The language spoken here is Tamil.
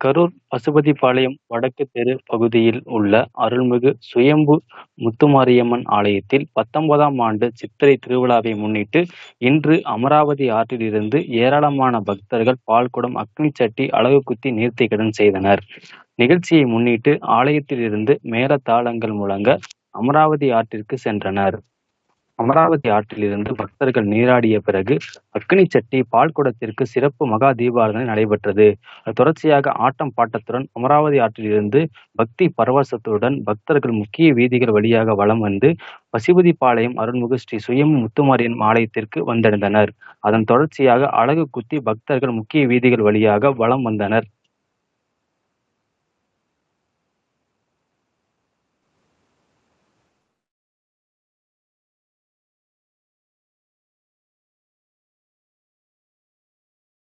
கரூர் பசுபதிபாளையம் வடக்கு தெரு பகுதியில் உள்ள அருள்மிகு சுயம்பு முத்துமாரியம்மன் ஆலயத்தில் 19ஆம் ஆண்டு சித்திரை திருவிழாவை முன்னிட்டு இன்று அமராவதி ஆற்றில் இருந்து ஏராளமான பக்தர்கள் பால்குடம், அக்னி சட்டி, அலகு குத்தி நேர்த்திக்கடன் செய்தனர். நிகழ்ச்சியை முன்னிட்டு ஆலயத்தில் இருந்து மேளதாளங்கள் முழங்க அமராவதி ஆற்றிற்கு சென்றனர். அமராவதி ஆற்றிலிருந்து பக்தர்கள் நீராடிய பிறகு அக்னி சட்டி பால்குடத்திற்கு சிறப்பு மகா தீபாராதனை நடைபெற்றது. தொடர்ச்சியாக ஆட்டம் பாட்டத்துடன் அமராவதி ஆற்றிலிருந்து பக்தி பரவசத்துடன் பக்தர்கள் முக்கிய வீதிகள் வழியாக வலம் வந்து பசுபதிபாளையம் அருள்மிகு ஸ்ரீ சுயம்பு முத்துமாரியம்மன் ஆலயத்திற்கு வந்தடைந்தனர். அதன் தொடர்ச்சியாக அலகு குத்தி பக்தர்கள் முக்கிய வீதிகள் வழியாக வலம் வந்தனர்.